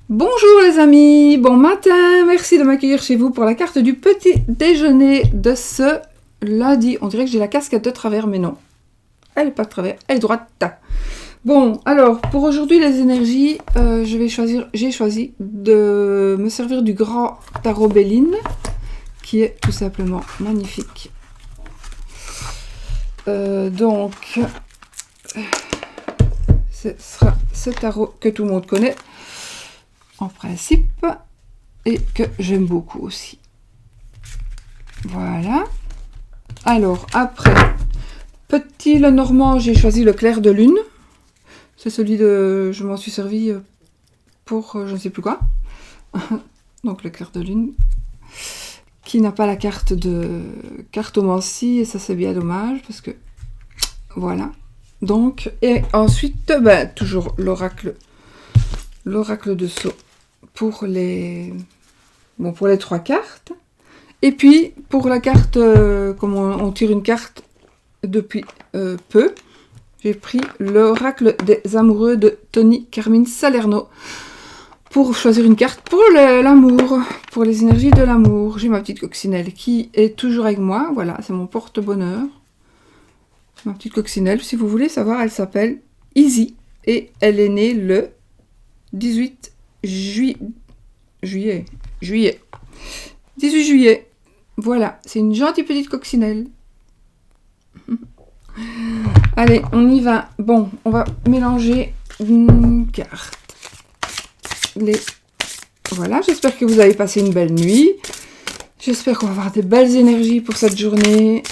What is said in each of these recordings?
Bonjour les amis, bon matin, merci de m'accueillir chez vous pour la carte du petit déjeuner de ce lundi. On dirait que j'ai la casquette de travers, mais non, elle n'est pas de travers, elle est droite. Bon, alors pour aujourd'hui les énergies, j'ai choisi de me servir du grand tarot Béline, qui est tout simplement magnifique. Donc, ce sera ce tarot que tout le monde connaît en principe et que j'aime beaucoup aussi. Voilà. Alors après, petit Lenormand, j'ai choisi le clair de lune. C'est celui de... Je m'en suis servi pour je ne sais plus quoi. Donc le clair de lune, qui n'a pas la carte de cartomancie, et ça c'est bien dommage parce que voilà. Donc, et ensuite, toujours l'oracle de Sceaux pour les trois cartes. Et puis pour la carte, comme on tire une carte depuis peu, j'ai pris l'oracle des amoureux de Tony Carmine Salerno pour choisir une carte pour l'amour, pour les énergies de l'amour. J'ai ma petite coccinelle qui est toujours avec moi. Voilà, c'est mon porte-bonheur. Ma petite coccinelle, si vous voulez savoir, elle s'appelle Easy et elle est née le 18 juillet. 18 juillet. Voilà, c'est une gentille petite coccinelle. Allez, on y va. Bon, on va mélanger une carte. Voilà, j'espère que vous avez passé une belle nuit. J'espère qu'on va avoir des belles énergies pour cette journée.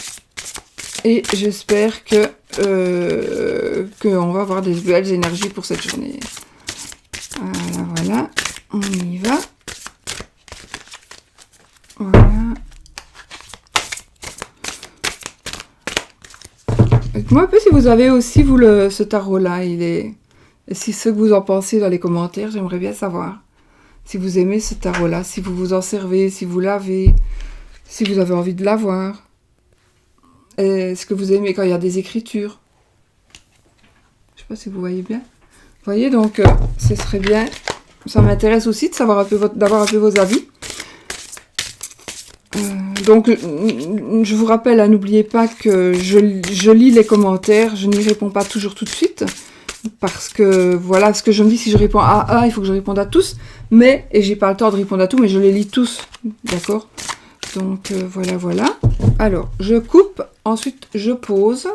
Et j'espère que qu'on va avoir des belles énergies pour cette journée. Voilà, on y va. Voilà. Dites-moi un peu si vous avez aussi, vous, ce tarot-là. Et si ce que vous en pensez dans les commentaires, j'aimerais bien savoir. Si vous aimez ce tarot-là, si vous vous en servez, si vous l'avez, si vous avez envie de l'avoir. Est-ce que vous aimez quand il y a des écritures? Je sais pas si vous voyez bien. Vous voyez, donc, ce serait bien. Ça m'intéresse aussi de savoir d'avoir un peu vos avis. Donc, je vous rappelle, n'oubliez pas que je lis les commentaires, je n'y réponds pas toujours tout de suite, parce que voilà ce que je me dis, si je réponds à un, il faut que je réponde à tous, et j'ai pas le temps de répondre à tout, mais je les lis tous, d'accord? Donc, voilà. Alors, je coupe, ensuite je pose,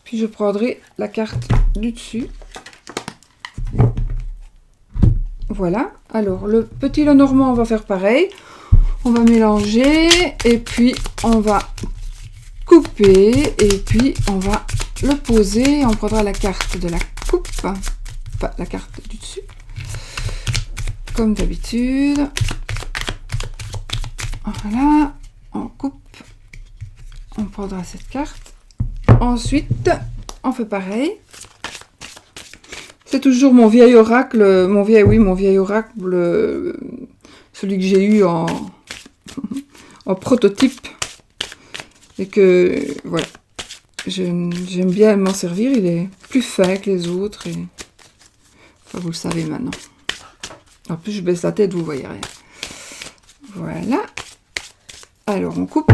puis je prendrai la carte du dessus. Voilà, alors le petit Lenormand, on va faire pareil. On va mélanger et puis on va couper et puis on va le poser. On prendra la carte de la coupe, pas la carte du dessus, comme d'habitude. Voilà, on coupe, on prendra cette carte. Ensuite, on fait pareil. C'est toujours mon vieil oracle, mon vieil oracle, celui que j'ai eu en prototype, et que voilà, j'aime bien m'en servir. Il est plus fin que les autres et enfin, vous le savez maintenant. En plus je baisse la tête, vous voyez rien. Voilà, alors on coupe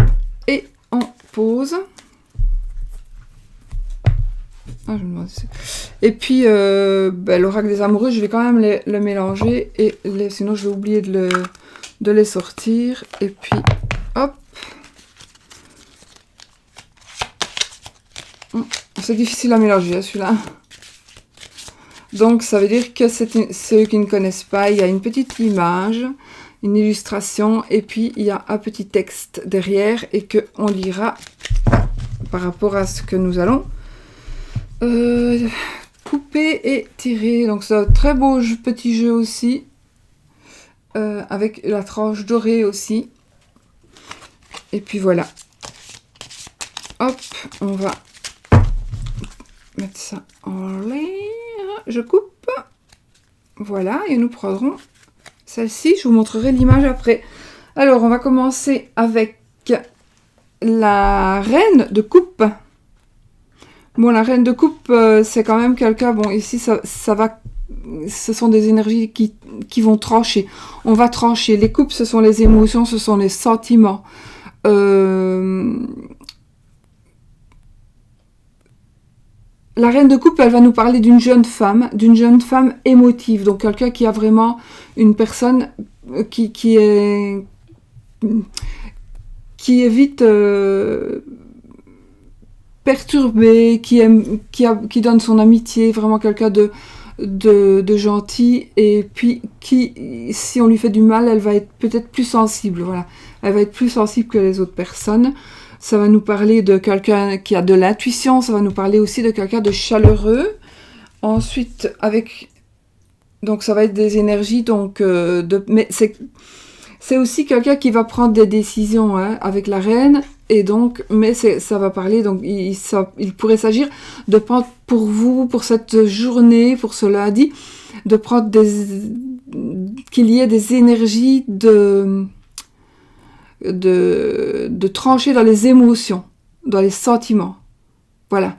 et on pose. Et puis l'oracle des amoureux, je vais quand même le mélanger et sinon je vais oublier de les sortir. Et puis hop, c'est difficile à mélanger celui-là. Donc ça veut dire que ceux qui ne connaissent pas, il y a une petite image, une illustration, et puis il y a un petit texte derrière et que on lira par rapport à ce que nous allons couper et tirer. Donc c'est un très beau petit jeu aussi, avec la tranche dorée aussi. Et puis voilà, hop, on va mettre ça en l'air. Je coupe, voilà, et nous prendrons celle-ci. Je vous montrerai l'image après. Alors on va commencer avec la reine de coupe. Bon, la reine de coupe, c'est quand même quelqu'un... Bon, ici, ça va ce sont des énergies qui vont trancher. On va trancher. Les coupes, ce sont les émotions, ce sont les sentiments. La reine de coupe, elle va nous parler d'une jeune femme émotive, donc quelqu'un qui a vraiment une personne qui est vite perturbée, qui donne son amitié, vraiment quelqu'un de gentil, et puis qui, si on lui fait du mal, elle va être peut-être plus sensible, voilà. Elle va être plus sensible que les autres personnes. Ça va nous parler de quelqu'un qui a de l'intuition, ça va nous parler aussi de quelqu'un de chaleureux. Ensuite, donc ça va être des énergies, mais c'est aussi quelqu'un qui va prendre des décisions avec la reine, et donc, mais ça va parler, donc il pourrait s'agir de prendre pour vous, pour cette journée, pour ce lundi, de prendre qu'il y ait des énergies de trancher dans les émotions, dans les sentiments. Voilà.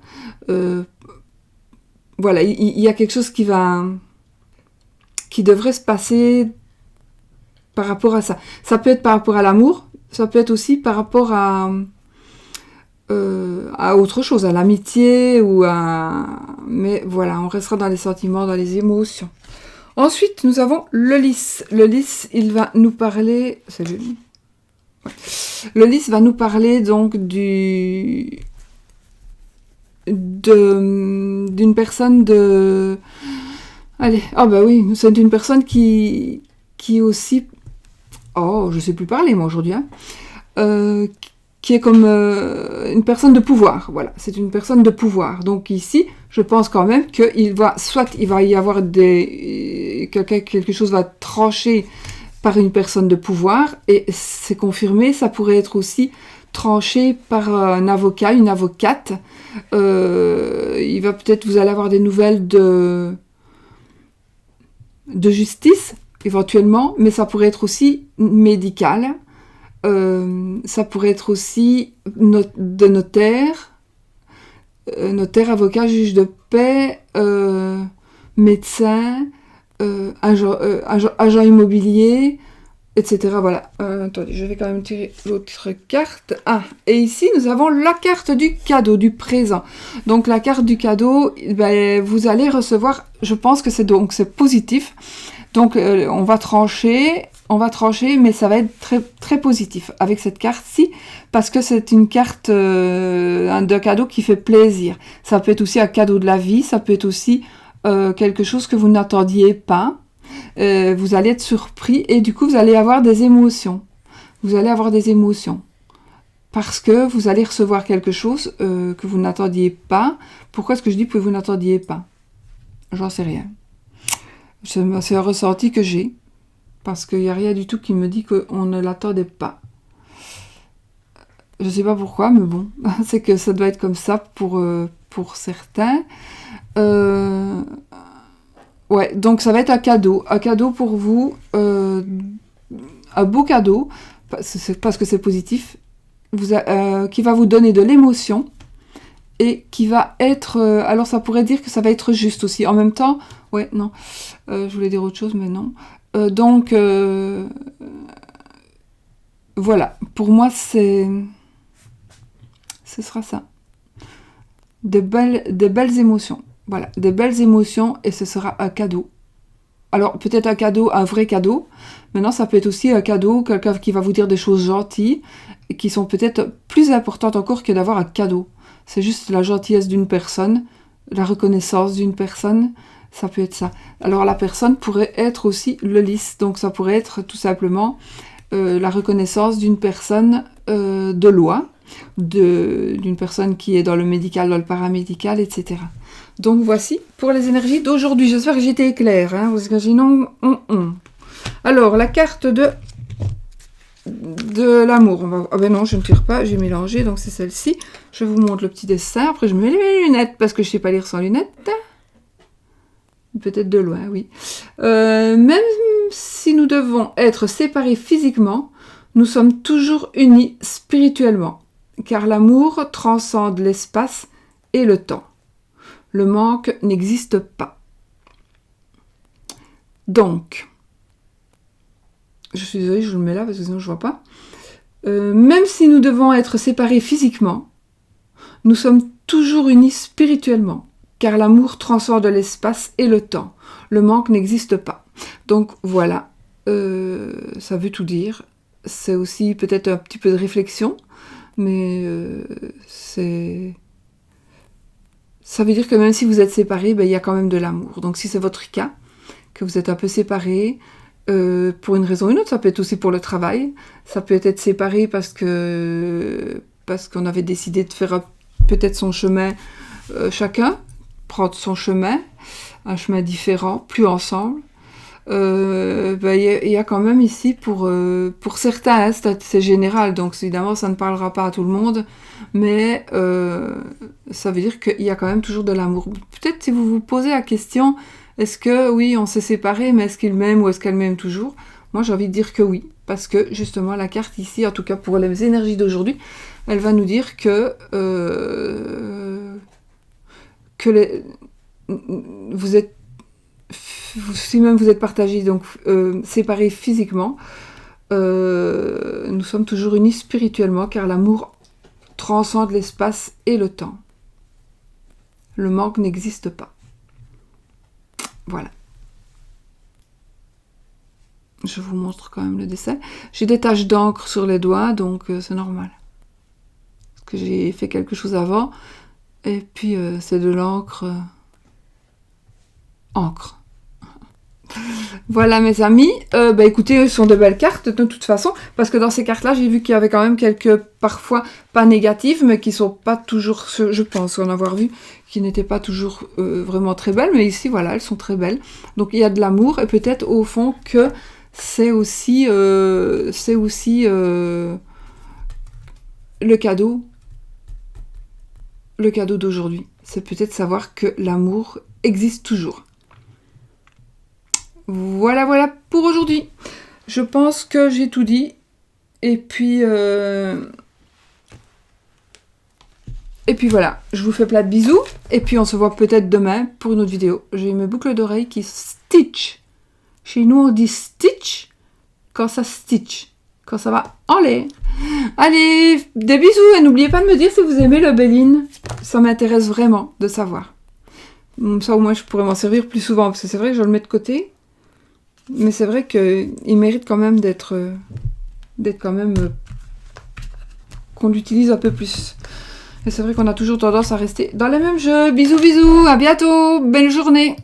Voilà, il y a quelque chose qui devrait se passer par rapport à ça. Ça peut être par rapport à l'amour, ça peut être aussi par rapport à autre chose, à l'amitié mais voilà, on restera dans les sentiments, dans les émotions. Ensuite, nous avons le lys. Le lys, il va nous parler... C'est joli. Le lys va nous parler donc d'une personne de... Allez, bah oui, c'est une personne qui aussi... Oh, je sais plus parler moi aujourd'hui, qui est comme une personne de pouvoir, voilà, c'est une personne de pouvoir. Donc ici, je pense quand même qu'il va y avoir quelque chose va trancher par une personne de pouvoir, et c'est confirmé, ça pourrait être aussi tranché par un avocat, une avocate. Vous allez avoir des nouvelles de justice, éventuellement, mais ça pourrait être aussi médical, ça pourrait être aussi de notaire, avocat, juge de paix, médecin, agent immobilier, etc. Voilà. Attendez, je vais quand même tirer l'autre carte. Et ici, nous avons la carte du cadeau, du présent. Donc, la carte du cadeau, vous allez recevoir, je pense que c'est positif. Donc, on va trancher, mais ça va être très, très positif avec cette carte-ci, parce que c'est une carte de cadeau qui fait plaisir. Ça peut être aussi un cadeau de la vie, ça peut être aussi quelque chose que vous n'attendiez pas. Vous allez être surpris, et du coup, vous allez avoir des émotions. Vous allez avoir des émotions. Parce que vous allez recevoir quelque chose que vous n'attendiez pas. Pourquoi est-ce que je dis que vous n'attendiez pas? J'en sais rien. C'est un ressenti que j'ai, parce qu'il n'y a rien du tout qui me dit qu'on ne l'attendait pas. Je ne sais pas pourquoi, mais bon, c'est que ça doit être comme ça pour certains. Ouais, donc ça va être un cadeau pour vous, un beau cadeau, parce que c'est positif, qui va vous donner de l'émotion, et qui va être... alors ça pourrait dire que ça va être juste aussi. En même temps, ouais, non, je voulais dire autre chose, mais non. Donc, voilà, pour moi, ce sera ça. Des belles émotions. Voilà, des belles émotions, et ce sera un cadeau. Alors, peut-être un vrai cadeau. Maintenant, ça peut être aussi un cadeau, quelqu'un qui va vous dire des choses gentilles, et qui sont peut-être plus importantes encore que d'avoir un cadeau. C'est juste la gentillesse d'une personne, la reconnaissance d'une personne, ça peut être ça. Alors, la personne pourrait être aussi le lys, donc ça pourrait être tout simplement la reconnaissance d'une personne de loi, d'une personne qui est dans le médical, dans le paramédical, etc. Donc voici pour les énergies d'aujourd'hui. J'espère que j'ai été claire, parce que sinon... Alors, la carte de l'amour. Ah ben non, je ne tire pas, j'ai mélangé, donc c'est celle-ci. Je vous montre le petit dessin. Après, je mets mes lunettes, parce que je ne sais pas lire sans lunettes. Peut-être de loin, oui. Même si nous devons être séparés physiquement, nous sommes toujours unis spirituellement, car l'amour transcende l'espace et le temps. Le manque n'existe pas. Donc, je suis désolée, je le mets là parce que sinon je vois pas. Même si nous devons être séparés physiquement, nous sommes toujours unis spirituellement, car l'amour transcende l'espace et le temps. Le manque n'existe pas. Donc voilà, ça veut tout dire. C'est aussi peut-être un petit peu de réflexion, mais ça veut dire que même si vous êtes séparés, ben, il y a quand même de l'amour. Donc si c'est votre cas, que vous êtes un peu séparés, pour une raison ou une autre, ça peut être aussi pour le travail, ça peut être séparé parce qu'on avait décidé de faire peut-être son chemin chacun, prendre son chemin, un chemin différent, plus ensemble. Y a quand même ici pour certains, hein, c'est général, donc évidemment ça ne parlera pas à tout le monde, mais ça veut dire qu'il y a quand même toujours de l'amour. Peut-être si vous vous posez la question, est-ce que oui on s'est séparés, mais est-ce qu'il m'aime ou est-ce qu'elle m'aime toujours? Moi j'ai envie de dire que oui, parce que justement la carte ici, en tout cas pour les énergies d'aujourd'hui, elle va nous dire que vous êtes, si même vous êtes partagés, donc séparés physiquement, nous sommes toujours unis spirituellement, car l'amour transcende l'espace et le temps. Le manque n'existe pas. Voilà. Je vous montre quand même le dessin. J'ai des taches d'encre sur les doigts, donc c'est normal. Parce que j'ai fait quelque chose avant, et puis c'est de l'encre. Encre. Voilà mes amis, écoutez, ce sont de belles cartes de toute façon, parce que dans ces cartes-là, j'ai vu qu'il y avait quand même quelques, parfois pas négatives, mais qui sont pas toujours, je pense en avoir vu, qui n'étaient pas toujours vraiment très belles, mais ici, voilà, elles sont très belles. Donc il y a de l'amour, et peut-être au fond que c'est aussi le cadeau d'aujourd'hui. C'est peut-être savoir que l'amour existe toujours. Voilà pour aujourd'hui. Je pense que j'ai tout dit. Et puis voilà, je vous fais plein de bisous. Et puis on se voit peut-être demain pour une autre vidéo. J'ai mes boucles d'oreilles qui stitch. Chez nous on dit stitch quand ça stitch. Quand ça va en l'air. Allez, des bisous. Et n'oubliez pas de me dire si vous aimez le Béline. Ça m'intéresse vraiment de savoir. Ça au moins je pourrais m'en servir plus souvent. Parce que c'est vrai que je le mets de côté. Mais c'est vrai qu'il mérite quand même d'être quand même qu'on l'utilise un peu plus. Et c'est vrai qu'on a toujours tendance à rester dans les mêmes jeux. Bisous, bisous, à bientôt, belle journée.